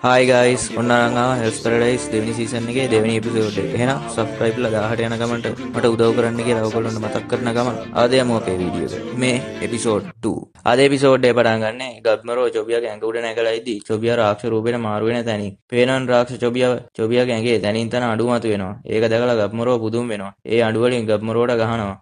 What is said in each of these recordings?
Hi guys, ඔන්න hell's paradise දෙවනි season එකේ දෙවනි එපිසෝඩ් එක. එහෙනම් subscribe ලා 18 යන ගමන්ට මට උදව් කරන්න කියලා ඔයගොල්ලන්ට මතක් කරන ගමන් ආද යමු අපේ වීඩියෝ එක. මේ එපිසෝඩ් 2. ආද එපිසෝඩ් එක පටන් ගන්න ගබ්මරෝ චොබියාගේ ඇඟ උඩ නැගලා ඉද්දි චොබියා රාක්ෂස රූපෙට මාරු වෙන තැනින්. පේනන් රාක්ෂස චොබියාගේ ඇඟේ තැනින් තන අඩු මතු වෙනවා. ඒක දැකලා ගබ්මරෝ පුදුම වෙනවා. ඒ අඩු වලින් ගබ්මරෝට ගහනවා.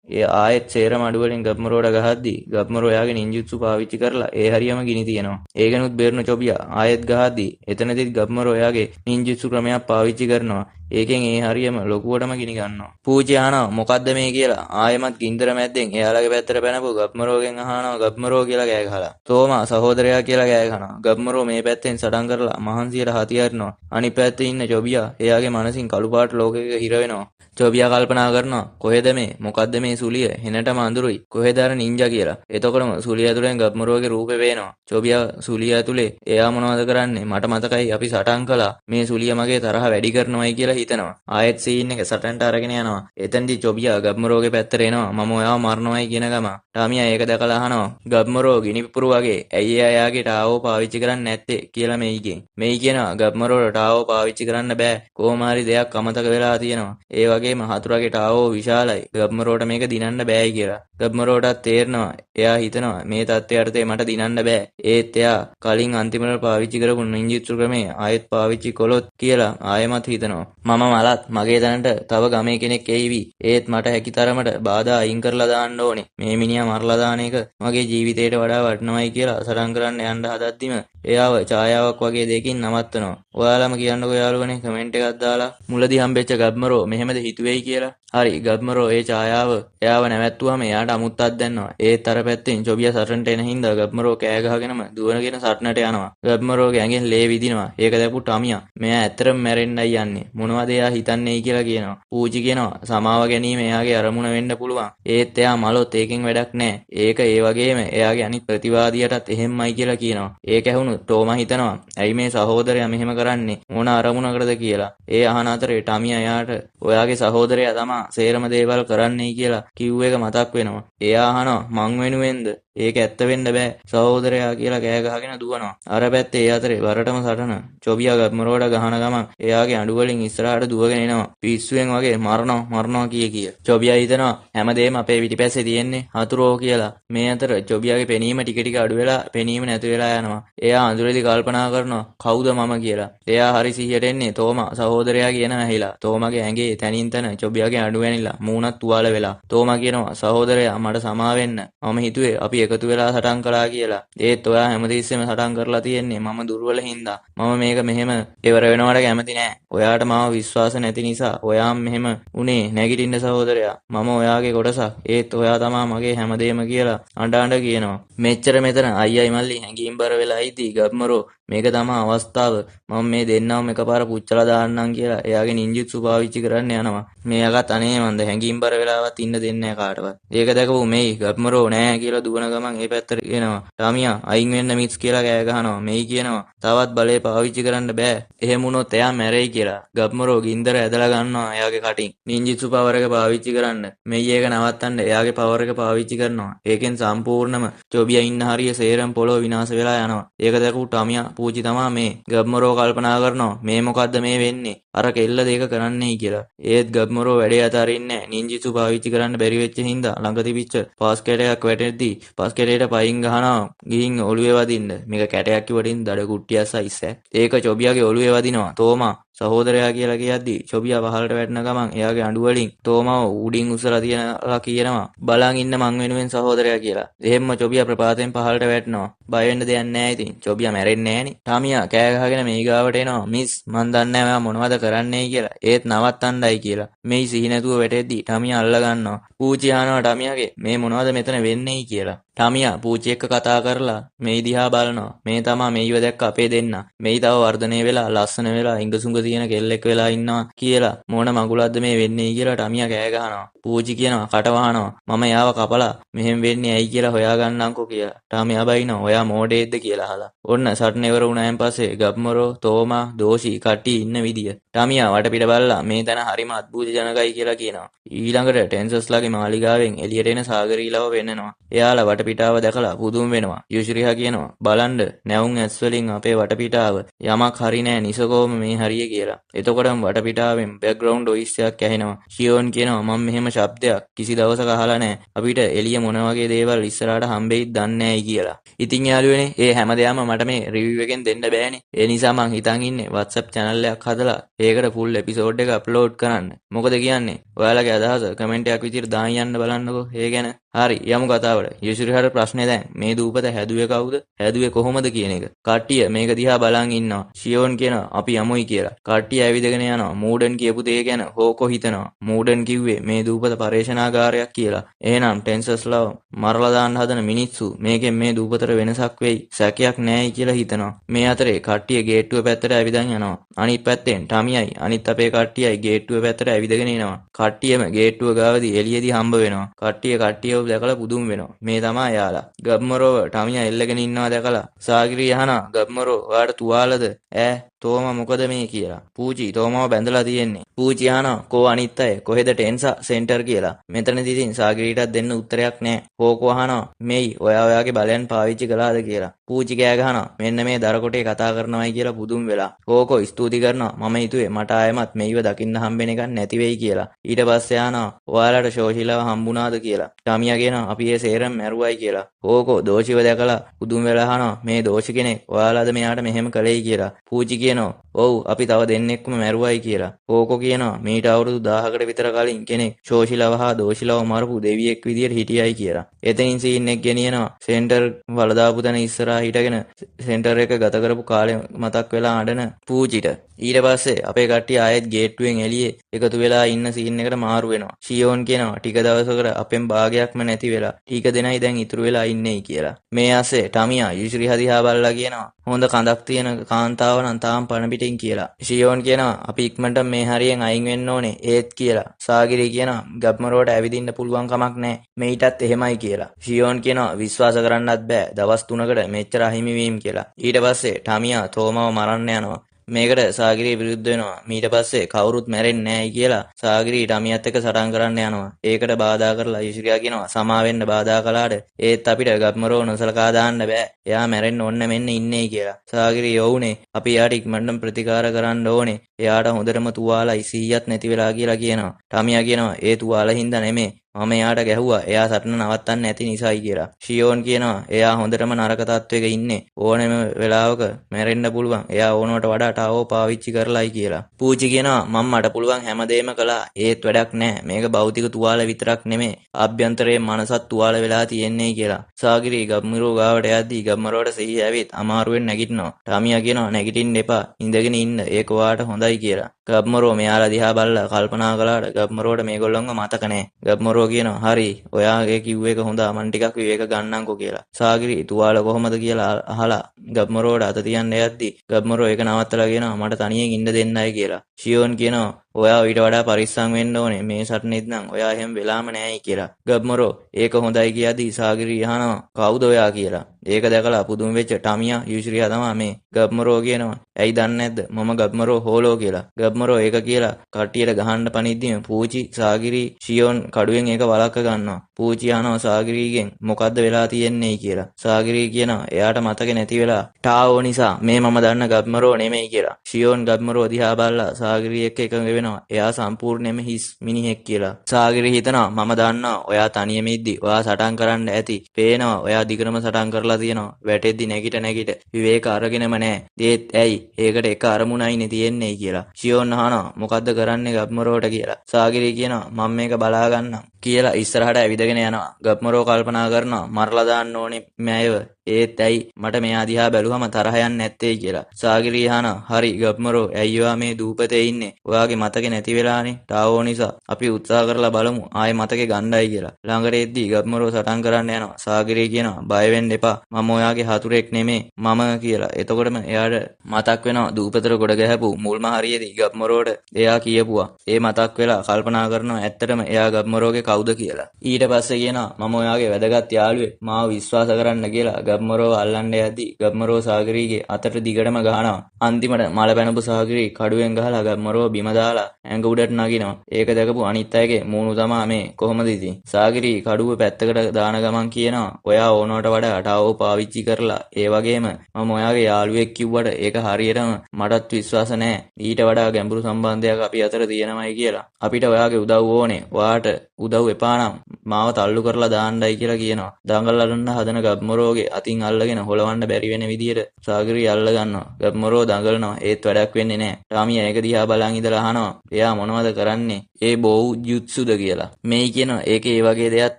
ඒ ආයෙත් සේරම අඩුවලින් ගබ්මරෝට ගහද්දී ගබ්මරෝ එයාගේ නින්ජුත්සු පාවිච්චි කරලා ඒ හරියම ගිනි තියනවා. ඒකනුත් බේරුණු චොබියා ආයෙත් ගහද්දී එතනදිත් ගබ්මරෝ එයාගේ නින්ජුත්සු ක්‍රමයක් පාවිච්චි කරනවා. ඒකෙන් ඒ හරියම ලොකුවටම ගිනි ගන්නවා. පූජි අහනවා මොකද්ද මේ කියලා. ආයෙමත් ගින්දර මැද්දෙන් එයාලගේ පැත්තට පැනපු ගබ්මරෝගෙන් අහනවා ගබ්මරෝ කියලා කෑ ගහලා. තෝමා සහෝදරයා කියලා කෑ ගහනවා. ගබ්මරෝ මේ පැත්තෙන් සටන් කරලා මහන්සියට හතියරනවා. අනිත් පැත්තේ ඉන්න චොබියා එයාගේ මනසින් කළු පාට ලෝකයක හිර වෙනවා. චොබියා කල්පනා කරනවා කොහෙද මේ මොකද්ද මේ සුලිය හෙනටම අඳුරුයි කොහෙද අර නින්ජා කියලා. එතකොටම සුලිය ඇතුලෙන් ගබ්මරෝගේ රූපේ පේනවා. චොබියා සුලිය ඇතුලේ එයා මොනවද කරන්නේ මට මතකයි අපි සටන් කළා. මේ සුලිය මගේ තරහ වැඩි කරනවායි කියලා හිතනවා. ආයෙත් සීන් එක සටන්ට අරගෙන යනවා. එතෙන්දි චොබියා ගබ්මරෝගේ පැත්තට එනවා. මම ඔයාව මරනවායි කියන ගම. ටාමියා ඒක දැකලා අහනවා ගබ්මරෝ ගිනි පිපුරු වගේ ඇයි එයාගේ ටාවෝ පාවිච්චි කරන්නේ නැත්තේ කියලා මෙයිගෙන්. මෙයි කියනවා ගබ්මරෝට ටාවෝ පාවිච්චි කරන්න බෑ. කොහොම හරි දෙයක් අමතක වෙලා තියෙනවා. ඒ වගේම හතුරගේ ටාවෝ විශාලයි. ගබ්මරෝට මේක දිනන්න බෑයි කියලා. ගබ්මරෝටත් තේරෙනවා. එයා හිතනවා මේ තත්ත්වයට මට දිනන්න බෑ. ඒත් එයා කලින් අන්තිමට පාවිච්චි කරපු නින්ජුත්සු ක්‍රමය ආයෙත් පාවිච්චි කළොත් කියලා ආයෙමත් හිතනවා. මම මලත් මගේ තැනට තව ගමේ කෙනෙක් එයිවි. ඒත් මට හැකි තරමට බාධා අයින් කරලා දාන්න ඕනේ. මේ මිනිහා මරලා දාන එක මගේ ජීවිතේට වඩා වටිනවයි කියලා සටන් කරන්න යන්න හදද්දිම එයාව ඡායාවක් වගේ දෙකින් නවත්තනවා. ඔයාලම කියන්නකෝ යාළුවනේ කමෙන්ට් එකක් දාලා මුලදී හම්බෙච්ච ගබ්මරෝ මෙහෙමද හිතුවේයි කියලා. හරි ගබ්මරෝ ඒ ඡායාව එයාව නැවැත්තුවාම එයාට අමුත්තක් දැන්නවා. ඒත් අර පැත්තෙන් චොබියා සටනට එන හින්දා ගබ්මරෝ කෑ ගහගෙනම දුවනගෙන සටනට යනවා. ගබ්මරෝගේ ඇඟෙන් ලේ විදිනවා. ඒක දැකපු ටමියා මෙයා ඇත්තටම මැරෙන්නයි යන්නේ. මොනවද එයා හිතන්නේ කියලා කියනවා. පූජි කියනවා සමාව ගැනීම එයාගේ අරමුණ වෙන්න පුළුවන්. ඒත් එයා මලොත් ඒකෙන් වැඩක් නැහැ. ඒක ඒ වගේම එයාගේ අනිත් ප්‍රතිවාදියටත් එහෙම්මයි කියලා කියනවා. ඒක ඇහුණු ටෝමා හිතනවා ඇයි මේ සහෝදරයා මෙහෙම කරන්නේ මොන අරමුණකටද කියලා. ඒ අහන අතරේ ටමියා එයාට ඔයාගේ සහෝදරයා තමා සේරම දේවල් කරන්නයි කියලා කිව්ව එක මතක් වෙනවා. එයා අහනවා මං වෙනුවෙන්ද ඒක ඇත්ත වෙන්න බෑ සහෝදරයා කියලා කෑ ගහගෙන දුවනවා. අර පැත්තේ ඒ අතරේ වරටම සටන චොබියා ගබ්මරෝට ගහන ගමන් එයාගේ අඬු වලින් ඉස්සරහට දුවගෙන එනවා. පිස්සුවෙන් වගේ මරනවා කිය. චොබියා හිතනවා හැමදේම අපේ පිටිපස්සේ තියෙන්නේ හතුරෝ කියලා. මේ අතර චොබියාගේ පෙනීම ටික ටික අඩු වෙලා පෙනීම නැති වෙලා යනවා. එයා අඳුරේදී කල්පනා කරනවා කවුද මම කියලා. එයා හරි සිහියට එන්නේ තෝමා සහෝදරයා කියන ඇහිලා. තෝමාගේ ඇඟේ තනින් තන චොබියාගේ අඬු වැනිලා මූණත් තුවාල වෙලා. තෝමා කියනවා සහෝදරයා මට සමා වෙන්න. මම හිතුවේ අපි එකතු වෙලා සටන් කළා කියලා. ඒත් ඔයා හැමතිස්සෙම සටන් කරලා තියෙන්නේ මම දුර්වල හින්දා. මම මේක මෙහෙම ඉවර වෙනවට කැමති නෑ. ඔයාට මාව විශ්වාස නැති නිසා ඔයාම මෙහෙම උනේ නැගිටින්න සහෝදරයා. මම ඔයාගේ කොටසක්. ඒත් ඔයා තමා මගේ හැමදේම කියලා අඬ කියනවා. මෙච්චර මෙතන අයියයි මල්ලි හැංගීම්බර වෙලා ඉදී ගබ්මරෝ මේක තමා අවස්ථාව. මම මේ දෙන්නවම එකපාර පුච්චලා දාන්නම් කියලා එයාගේ නින්ජුත්සු පාවිච්චි කරන්න යනවා. මේකත් අනේ මන්ද හැංගීම්බර වෙලාවත් ඉන්න දෙන්නේ නැහැ කාටවත්. ඒක දැකපු මෙයි ගබ්මරෝ නෑ කියලා දුවන ගමන් ඒ පැත්තට එනවා. ටමියා අයින් වෙන්න මික්ස් කියලා කෑ ගහනවා. මෙයි කියනවා තවත් බලේ පාවිච්චි කරන්න බෑ. එහෙම වුණොත් එයා මැරෙයි කියලා. ගබ්මරෝ ගින්දර ඇදලා ගන්නවා එයාගේ කටින්. නින්ජුත්සු පවර් එක පාවිච්චි කරන්න. මෙයි ඒක නවත්තන්න එයාගේ පවර් එක පාවිච්චි කරනවා. ඒකෙන් සම්පූර්ණම චොබියා ඉන්න හරිය සේරම පොළොව විනාශ වෙලා යනවා. ඒක දැකපු ටමියා පූජි තමා මේ ගබ්මරෝ කල්පනා කරනවා මේ මොකද්ද මේ වෙන්නේ අර කෙල්ල දෙක කරන්නයි කියලා. ඒත් ගබ්මරෝ වැඩේ අතාරින්නේ නින්ජුත්සු පාවිච්චි කරන්න බැරි වෙච්ච හින්දා ළඟ තිබිච්ච පාස් කැටයක් වැටෙද්දී පාස් කැටේට පයින් ගහනවා ගිහින් ඔළුවේ වදින්න. මේක කැටයක් කිව්වටින් දඩ කුට්ටියක් සයිස් ඈ. ඒක චොබියාගේ ඔළුවේ වදිනවා. තෝමා සහෝදරයා කියලා කියද්දි චොබියා පහළට වැටෙන ගමන් එයාගේ අඬු වලින් තෝමාව උඩින් උස්සලා තියනවා කියනවා බලන් ඉන්න මං වෙනුවෙන් සහෝදරයා කියලා. එහෙම්ම චොබියා ප්‍රපාතයෙන් පහළට වැටෙනවා. බය වෙන්න දෙයක් නැහැ ඉතින්. චොබියා මැරෙන්නේ නැහනේ. ටමියා කෑ ගහගෙන මේ ගාවට එනවා. මිස් මං දන්නේ නැහැ ඔයා මොනවද කරන්නේයි කියලා. ඒත් නවත්තන්නයි කියලා. මෙයි සිහි නැතුව වැටෙද්දි ටමියා අල්ල ගන්නවා. පූචි අහනවා ටමියාගේ මේ මොනවද මෙතන වෙන්නේයි කියලා. ටමියා පූචි එක්ක කතා කරලා මේ දිහා බලනවා. මේ තමා මේව දැක්ක අපේ දෙන්න. මේ තව වර්ධනය වෙලා ලස්සන වෙලා ඉංගසුඟ තියෙන කෙල්ලෙක් වෙලා ඉන්නවා කියලා. මොන මගුලක්ද මේ වෙන්නේ කියලා ටමියා කෑ ගහනවා. පූජි කියනවා කට වහනවා. මම යාව කපලා මෙහෙම වෙන්නේ ඇයි කියලා හොයාගන්නම්කෝ කියලා. ටමියා බයිනවා ඔයා මෝඩේද්ද කියලා අහලා. ඔන්න සටන ඉවර වුණායින් පස්සේ ගබ්මරෝ තෝමා දෝෂි කට්ටිය ඉන්න විදිය. ටමියා වටපිට බලලා මේ තැන හරිම අద్භූතජනකයි කියලා කියනවා. ඊළඟට ටෙන්සස්ලාගේ මාලිගාවෙන් එළියට එන සාගරීලව වෙන්නනවා. එයාලා වටපිටාව දැකලා පුදුම වෙනවා. යුෂ්රිහා කියනවා බලන්න නැවුම් ඇස් වලින් අපේ වටපිටාව යමක් හරි නෑ නිසකෝම මේ හරිය කියලා. එතකොටම වටපිටාවෙන් බෑග්ග්‍රවුන්ඩ් වොයිස් එකක් ඇහෙනවා. ෂියෝන් කියනවා මම මෙහෙම ශබ්දයක් කිසි දවසක අහලා නෑ. අපිට එළිය මොන වගේ දේවල් ඉස්සරහට හම්බෙයිද දන්නේ නෑයි කියලා. ඉතින් යාළුවනේ මේ හැමදේම මට මේ රිවිව් එකෙන් දෙන්න බෑනේ. ඒ නිසා මං හිතන් ඉන්නේ WhatsApp channel එකක් හදලා ඒකට full episode එක upload කරන්න. මොකද කියන්නේ? ඔයාලගේ අදහස කමෙන්ට් එකක් විදිහට දාන් යන්න බලන්නකෝ. ඒ ගැන හරි යමු කතාවට. යුෂ්රිහාට ප්‍රශ්නේ දැන් මේ දූපත හැදුවේ කවුද? හැදුවේ කොහොමද කියන එක. කට්ටිය මේක දිහා බලන් ඉන්නවා. ෂියෝන් කියනවා අපි යමුයි කියලා. කට්ටිය ඇවිදගෙන යනවා. මූඩන් කියපු දේ ගැන හෝකෝ හිතනවා. මූඩන් කිව්වේ මේ දූපත පරීක්ෂණාගාරයක් කියලා. එහෙනම් ටෙන්සර්ස්ලා මරලා දාන්න හදන මිනිස්සු මේකෙන් මේ දූපතට වෙනසක් වෙයි සැකයක් නෑයි කියලා හිතනවා. මේ අතරේ කට්ටිය ගේට්ටුව පැත්තට ඇවිදන් යනවා. අනිත් පැත්තෙන් ටමියයි අනිත් අපේ කට්ටියයි ගේට්ටුව පැත්තට ඇවිදගෙන එනවා. කට්ටියම ගේට්ටුව ගාවදී එළියේදී හම්බ වෙනවා. කට්ටියව දැකලා පුදුම වෙනවා. මේ තමයි යාලා. ගබ්මරෝව ටමියා එල්ලගෙන ඉන්නවා දැකලා සාගිරී අහනවා ගබ්මරෝ ඔයාට තුවාලද? ඈ තෝම මොකද මේ කියලා. පූචි තෝමව බැඳලා තියෙන්නේ. පූචි අහනවා කෝ අනිත් අය කොහෙද ටෙන්සා සෙන්ටර් කියලා. මෙතනදී ඉතින් සාගිරීටත් දෙන්න උත්තරයක් නැහැ. හෝකෝ අහනවා මෙයි ඔයාගේ බලයන් පාවිච්චි කළාද කියලා. පූචි කෑ ගහනවා මෙන්න මේ දරකොටේ කතා කරනවායි කියලා පුදුම වෙලා. හෝකෝ ස්තුති කරනවා මම හිතුවේ මට ආයෙමත් මෙයිව දකින්න හම්බෙන එකක් නැති වෙයි කියලා. ඊට පස්සේ අහනවා ඔයාලට ශෝෂිලව හම්බුණාද කියලා. ටමියා කියනවා අපි ඒ සේරම මැරුවයි කියලා. හෝකෝ දෝෂිව දැකලා පුදුම වෙලා අහනවා මේ දෝෂි කෙනෙක් ඔයාලාද මෙයාට මෙහෙම කළේයි කියලා. පූචි කියනවා ඔව් අපි තව දෙන්නෙක්ම මැරුවයි කියලා. හෝකෝ කියනවා මීට අවුරුදු 1000කට විතර කලින් කෙනෙක් ශෝෂිලව හා දෝෂිලව මරපු දෙවියෙක් විදියට හිටියයි කියලා. එතනින් සීන් එක ගෙනියනවා සෙන්ටර් වලදාපු තැන ඉස්සරහා හිටගෙන සෙන්ටර් එක ගත කරපු කාලේ මතක් වෙලා අඬන පූචිට. ඊට පස්සේ අපේ කට්ටිය ආයෙත් ගේට්ටුවෙන් එළියේ එකතු වෙලා ඉන්න සීන් එකට මාරු වෙනවා. ෂියෝන් කියනවා ටික දවසකට අපෙන් භාගයක්ම නැති වෙලා ටික දෙනයි දැන් ඉතුරු වෙලා ඉන්නේයි කියලා. මේ ආසේ ටමියා යුෂ්රිහා දිහා බලලා කියනවා හොඳ කඳක් තියෙන කාන්තාව නම් තාම පණ පිටින් කියලා. ෂියෝන් කියනවා අපි ඉක්මනට මේ හරියෙන් අයින් වෙන්න ඕනේ ඒත් කියලා. සාගිරී කියනවා ගබ්මරෝට ඇවිදින්න පුළුවන් කමක් නැහැ. මෙයිටත් එහෙමයි කියලා. ෂියෝන් කියනවා විශ්වාස කරන්නත් බෑ දවස් 3කට මෙච්චර අහිමි වීම කියලා. ඊට පස්සේ ටමියා තෝමව මරන්න යනවා. මේකට සාගිරී විරුද්ධ වෙනවා. ඊට පස්සේ කවුරුත් මැරෙන්නේ නැහැයි කියලා සාගිරී ටමියත් එක්ක සටන් කරන්න යනවා. ඒකට බාධා කරලා යුෂ්රියා කියනවා සමා වෙන්න බාධා කළාට ඒත් අපිට ගබ්මරෝ නොසලකා දාන්න බෑ. එයා මැරෙන්න ඕන්න මෙන්න ඉන්නේයි කියලා. සාගිරී යවුනේ අපි එයාට ඉක්මනටම ප්‍රතිකාර කරන්න ඕනේ. එයාට හොඳටම තුවාලයි 100ක් නැති වෙලා කියලා කියනවා. ටමියා කියනවා ඒ තුවාල හින්දා නෙමෙයි මම එයාට ගැහුවා එයා සටන නවත්තන්න නැති නිසායි කියලා. ෂියෝන් කියනවා එයා හොඳටම නරක තත්වයක ඉන්නේ. ඕනෙම වෙලාවක මැරෙන්න පුළුවන්. එයා ඕනවට වඩා ටාවෝ පාවිච්චි කරලායි කියලා. පූචි කියනවා මම මට පුළුවන් හැමදේම කළා. ඒත් වැඩක් නැහැ. මේක භෞතික තුවාල විතරක් නෙමෙයි. ආභ්‍යන්තරයේ මනසත් තුවාල වෙලා තියෙන්නේ කියලා. සාගිරී ගබ්මරෝ ගාවට යද්දී ගබ්මරෝට සිහිය ඇවිත් අමාරුවෙන් නැගිටිනවා. ටමියා කියනවා නැගිටින්න එපා. ඉඳගෙන ඉන්න. ඒක ඔයාට හොඳයි කියලා. ගබ්මරෝ මෙයාලා දිහා බලලා කල්පනා කළාට ගබ්මරෝට මේගොල්ලන්ව මතක නැහැ. ගබ්මරෝ කියනවා හරි ඔයාගේ කිව්ව එක හොඳා මං ටිකක් විවේක ගන්නම්කෝ කියලා. සාගිරී තුවාල කොහොමද කියලා අහලා ගබ්මරෝට අත තියන්න යද්දි ගබ්මරෝ ඒක නවත්තලා කියනවා මට තනියෙන් ඉන්න දෙන්නයි කියලා. ෂියෝන් කියනවා ඔයා ඊට වඩා පරිස්සම් වෙන්න ඕනේ මේ සටනෙත් නම් ඔයා එහෙම වෙලාම නැහැයි කියලා. ගබ්මරෝ ඒක හොඳයි කියද්දි සාගිරී අහනවා කවුද ඔයා කියලා. ඒක දැකලා පුදුම වෙච්ච ටමියා යුෂ්රියා තමයි මේ. ගබ්මරෝ කියනවා ඇයි දන්නේ නැද්ද මම ගබ්මරෝ හෝලෝ කියලා. ගබ්මරෝ ඒක කියලා කට්ටියට ගහන්න පනිද්දිම පූචි සාගිරී ෂියෝන් කඩුවෙන් ඒක වළක්ව ගන්නවා. පූචි අහනවා සාගිරීගෙන් මොකද්ද වෙලා තියෙන්නේ කියලා. සාගිරී කියනවා එයාට මතක නැති වෙලා ටාවෝ නිසා මේ මම දන්න ගබ්මරෝ නෙමෙයි කියලා. ෂියෝන් ගබ්මරෝ දිහා බලලා සාගිරී එක්ක එකඟ වෙනවා. එයා සම්පූර්ණයෙන්ම හිස් මිනිහෙක් කියලා. සාගිරී හිතනවා මම දන්නවා ඔයා තනියම ඉද්දි ඔයා සටන් කරන්න ඇති. පේනවා ඔයා දිගටම සටන් කරලා තියෙනවා. වැටෙද්දි නැගිට විවේක අරගෙනම නැහැ. ඒත් ඇයි ඒකට එක අරමුණයිනේ තියෙන්නේ කියලා. ෂියෝන් අහනවා මොකද්ද කරන්නේ ගබ්මරෝට කියලා. සාගිරී කියනවා මම මේක බලා ගන්නම් කියලා ඉස්සරහට ඇවිදගෙන යනවා. ගබ්මරෝ කල්පනා කරනවා මරලා දාන්න ඕනේ මෑයව. ඒත් ඇයි මට මෙයා දිහා බැලුවම තරහ යන්නේ නැත්තේ කියලා. සාගිරී අහනවා හරි ගබ්මරෝ ඇයි ඔයා මේ දූපතේ ඉන්නේ? ඔයාගේ මතකේ නැති වෙලානේ ටාවෝ නිසා. අපි උත්සාහ කරලා බලමු ආයේ මතකේ ගන්නයි කියලා. ළඟට එද්දී ගබ්මරෝ සටන් කරන්න යනවා. සාගිරී කියනවා බය වෙන්න එපා. මම ඔයාගේ හතුරෙක් නෙමෙයි මම කියලා. එතකොටම එයාට මතක් වෙනවා දූපතට ගොඩ ගැහපු මුල්ම හරියේදී ගබ්මරෝට එයා කියපුවා. ඒ මතක් වෙලා කල්පනා කරනවා ඇත්තටම එයා ගබ්මරෝගේ කවුද කියලා. ඊට පස්සේ කියනවා මම ඔයාගේ වැදගත් යාළුවෙක් මාව විශ්වාස කරන්න කියලා ගබ්මරෝව අල්ලන්න යද්දී ගබ්මරෝ සාගිරීගේ අතට දිගටම ගහනවා. අන්තිමට මල පැනපු සාගිරී කඩුවෙන් ගහලා ගබ්මරෝව බිම දාලා වෙලා ඇඟ උඩට නගිනවා. ඒක දැකපු අනිත් අයගේ මූණු තමා මේ කොහොමද ඉතින්. සාගිරි කඩුව පැත්තකට දාන ගමන් කියනවා ඔයා ඕනවට වඩා ටාවෝ පාවිච්චි කරලා ඒ වගේම මම ඔයාගේ යාළුවෙක් කිව්වට ඒක හරියටම මටත් විශ්වාස නැහැ. ඊට වඩා ගැඹුරු සම්බන්ධයක් අපි අතර තියෙනමයි කියලා. අපිට ඔයාගේ උදව් ඕනේ. ඔයාට උදව් එපා නම් මාව තල්ලු කරලා දාන්නයි කියලා කියනවා. දඟල් අරන්න හදන ගබ්මරෝගේ අතින් අල්ලගෙන හොලවන්න බැරි වෙන විදියට සාගිරි අල්ල ගන්නවා. ගබ්මරෝ දඟලනවා. ඒත් වැඩක් වෙන්නේ නැහැ. ටාමියා ඒක දිහා බලන් ඉඳලා අහනවා එයා මොනවද කරන්නේ? ඒ බෝව් ජුත්සුද කියලා. මේ කියනවා ඒකේ ඒ වගේ දෙයක්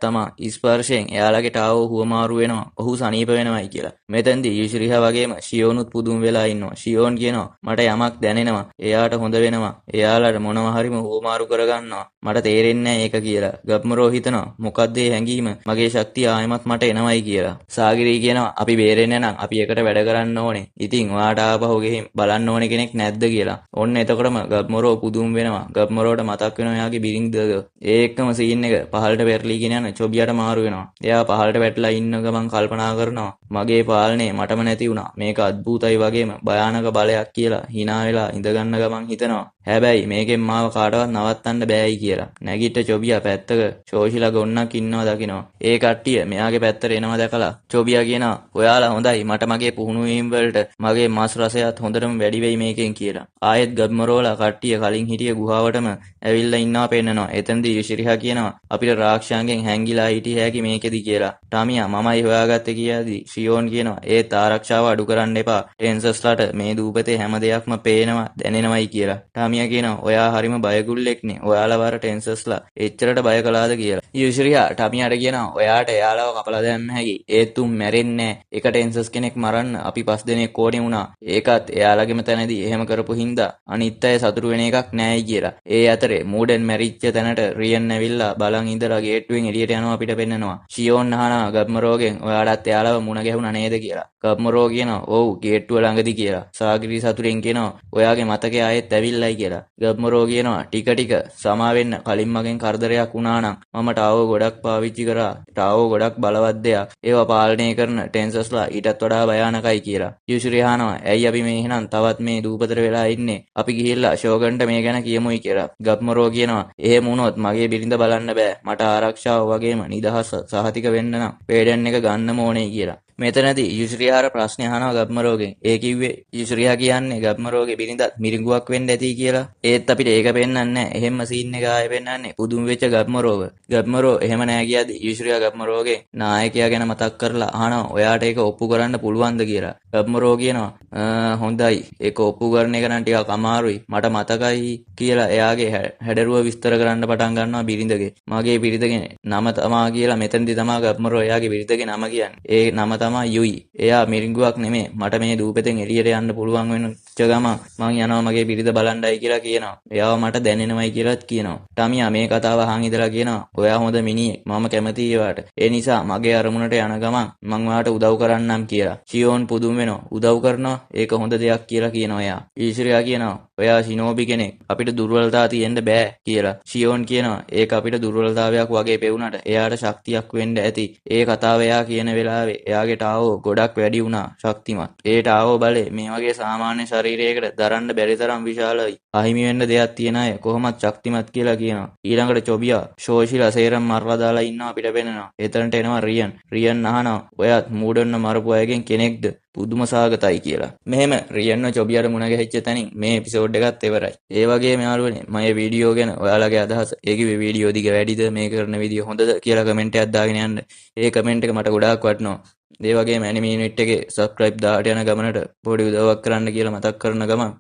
තමයි. ස්පර්ශයෙන් එයාලගේ ටාවෝ හුවමාරු වෙනවා. ඔහු සනීප වෙනවයි කියලා. මෙතෙන්දී යුෂිරිහා වගේම ෂියෝනුත් පුදුම වෙලා ඉන්නවා. ෂියෝන් කියනවා මට යමක් දැනෙනවා. එයාට හොඳ වෙනවා. එයාලට මොනවා හරිම හුවමාරු කරගන්නවා. මට තේරෙන්නේ නැහැ ඒක කියලා. ගබ්මරෝ හිතනවා මොකද්ද ඒ හැඟීම? මගේ ශක්තිය ආයෙමත් මට එනවයි කියලා. සාගිරී කියනවා අපි බේරෙන්න නම් අපි එකට වැඩ කරන්න ඕනේ. ඉතින් ඔයාට ආපහු ගෙහින් බලන්න ඕනේ කෙනෙක් නැද්ද කියලා. ඔන්න එතකොටම ගබ්මරෝ පුදුම වෙනවා. ගබ්මරෝට මතක් වෙනවා එයාගේ බිරිඳ. ඒ එක්කම සීන් එක පහළට පෙරලීගෙන යන චොබියට මාරු වෙනවා. එයා පහළට වැටලා ඉන්න ගමන් කල්පනා කරනවා මගේ පාලනේ මටම නැති වුණා. මේක අද්භූතයි වගේම භයානක බලයක් කියලා hina වෙලා ඉඳගන්න ගමන් හිතනවා. හැබැයි මේකෙන් මාව කාටවත් නවත්තන්න බෑයි කියලා. නැගිට චොබියා පැත්තක ශෝෂිලා ගොන්නක් ඉන්නවා දකිනවා. ඒ කට්ටිය මෙයාගේ පැත්තට එනවා දැකලා චොබියා කියනවා ඔයාලා හොඳයි මට මගේ පුහුණු වීම වලට මගේ මස් රසයත් හොඳටම වැඩි වෙයි මේකෙන් කියලා. ආයෙත් ගබ්මරෝලා කට්ටිය කලින් හිටිය ගුහාවටම ඇවිල්ලා ඉන්නවා පෙන්නනවා. එතෙන්දී යුෂිරිහා කියනවා අපිට රාක්ෂයන්ගෙන් හැංගිලා හිටිය හැකි මේකෙදි කියලා. ටාමියා මමයි හොයාගත්තේ කියලාදී ෂියෝන් කියනවා ඒත් ආරක්ෂාව අඩු කරන්න එපා. ටෙන්සස්ලාට මේ දූපතේ හැම දෙයක්ම පේනවා දැනෙනවයි කියලා. ටාමියා කියනවා ඔයා හරිම බයගුල්ලෙක්නේ. ඔයාලා වර ටෙන්සස්ලා එච්චරට බය කළාද කියලා. යුෂිරිහා ටාමියාට කියනවා ඔයාට එයාලව කපලා දැම්ම හැකි. ඒත් උන් මැරෙන්නේ නැහැ. එක ටෙන්සස් කෙනෙක් මරන්න අපි 5 දෙනෙක් ඕනේ වුණා. ඒකත් එයාලගෙම තැනදී එහෙම කරපු හින්දා අනිත් අය සතුටු වෙන එකක් නෑයි කියලා. ඒ අතරේ මූඩන් මැරිච්ච තැනට රියන් ඇවිල්ලා බලන් ඉඳලා ගේට්ටුවෙන් එළියට යනවා අපිට පෙන්නනවා. ෂියෝන් අහනවා ගබ්මරෝගෙන් ඔයාලත් එයාලව මුණ ගැහුණා නේද කියලා. ගබ්මරෝ කියනවා ඔව් ගේට්ටුව ළඟදී කියලා. සාගිරි සතුටෙන් කියනවා ඔයාගේ මතකය ආයෙත් ඇවිල්ලායි කියලා. ගබ්මරෝ කියනවා ටික ටික සමා වෙන්න කලින් මගෙන් කරදරයක් වුණා නම් මම ටාවෝ ගොඩක් පාවිච්චි කරා. ටාවෝ ගොඩක් බලවත් දෙයක්. ඒවා පාලනය කරන ටෙන්සස්ලා ඊටත් වඩා භයානකයි කියලා. යුෂිරි අහනවා ඇයි අපි මේ එහෙනම් තවත් මේ දූපතට වෙලා ඉන්නේ? අපි ගිහිල්ලා ෂෝගන්ට මේ ගැන කියමුයි කියලා. ගබ්මරෝ කියනවා එහෙම වුණොත් මගේ බිරිඳ බලන්න බෑ. මට ආරක්ෂාව වගේම නිදහස සහතික වෙන්න නම් වේඩන් එක ගන්නම ඕනේ කියලා. මෙතනදී යුෂිරියාට ප්‍රශ්න අහනවා ගබ්මරෝගෙන්. ඒ කිව්වේ යුෂිරියා කියන්නේ ගබ්මරෝගේ බිරිඳත් මිරිඟුවක් වෙන්න ඇති කියලා. ඒත් අපිට ඒක පෙන්වන්නේ නැහැ. එහෙම්ම සීන් එක ආයෙ පෙන්වන්නේ පුදුම වෙච්ච ගබ්මරෝව. ගබ්මරෝ එහෙම නැහැ කියද්දි යුෂිරියා ගබ්මරෝගේ නායකයා ගැන මතක් කරලා අහනවා ඔයාට ඒක ඔප්පු කරන්න පුළුවන්ද කියලා. ගබ්මරෝ කියනවා හොඳයි. ඒක ඔප්පු කරන එක නම් ටිකක් අමාරුයි. මට මතකයි කියලා එයාගේ හැඩරුව විස්තර කරන්න පටන් ගන්නවා බිරිඳගේ. මගේ බිරිඳගේ නම තමා කියලා මෙතනදී තමා ගබ්මරෝ එයාගේ බිරිඳගේ නම කියන්නේ. ඒ නම තමයි යුයි. එයා මිරිඟුවක් නෙමෙයි. මට මේ දූපතෙන් එළියට යන්න පුළුවන් වෙනච්ච ගම මං යනවා මගේ බිරිඳ බලන්නයි කියලා කියනවා. එයාව මට දැනෙනවයි කියලාත් කියනවා. ටාමියා මේ කතාව අහන් ඉඳලා කියනවා ඔයා හොඳ මිනිහෙක්. මම කැමතියි ඒවට. ඒ නිසා මගේ අරමුණට යන ගමන් මං ඔයාට උදව් කරන්නම් කියලා. ෂියෝන් පුදුම වෙනවා. උදව් කරනවා ඒක හොඳ දෙයක් කියලා කියනවා එයා. ඊශ්වරයා කියනවා ඔයා ශිනෝබි කෙනෙක්. අපිට දුර්වලතා තියෙන්න බෑ කියලා. ෂියෝන් කියනවා ඒක අපිට දුර්වලතාවයක් වගේ පෙවුනට එයාට ශක්තියක් වෙන්න ඇති. ඒ කතාව එයා කියන වෙලාවේ එයාගේ ටාවෝ ගොඩක් වැඩි වුණා ශක්තිමත්. ඒ ටාවෝ බලේ මේ වගේ සාමාන්‍ය ශරීරයකට දරන්න බැරි තරම් විශාලයි. අහිමි වෙන්න දෙයක් තියන අය කොහොමත් ශක්තිමත් කියලා කියනවා. ඊළඟට චොබියා ෂෝෂිලා සේරම් මරලා දාලා ඉන්නවා අපිට පෙනෙනවා. එතනට එනවා රියන්. රියන් අහනවා ඔයත් මූඩන්න මරපු අයගෙන් කෙනෙක්ද? පුදුම සාගතයි කියලා. මෙහෙම රියන්ව චොබියට මුණ ගැහිච්ච තැනින් මේ එපිසෝඩ් එකත් ඉවරයි. ඒ වගේම යාළුවනේ මම මේ වීඩියෝ ගැන ඔයාලගේ අදහස ඒකේ වීඩියෝ දිග වැඩිද මේ කරන විදිය හොඳද කියලා කමෙන්ට් එකක් දාගෙන යන්න. ඒ කමෙන්ට් එක මට ගොඩාක් වටිනවා. ඒ වගේම ඇනිමේ යුනිට් එකේ සබ්ස්ක්‍රයිබ් දාට යන ගමනට පොඩි උදව්වක් කරන්න කියලා මතක් කරන ගමන්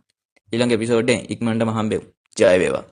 ඊළඟ එපිසෝඩ් එකෙන් ඉක්මනටම හම්බෙමු. ජය වේවා.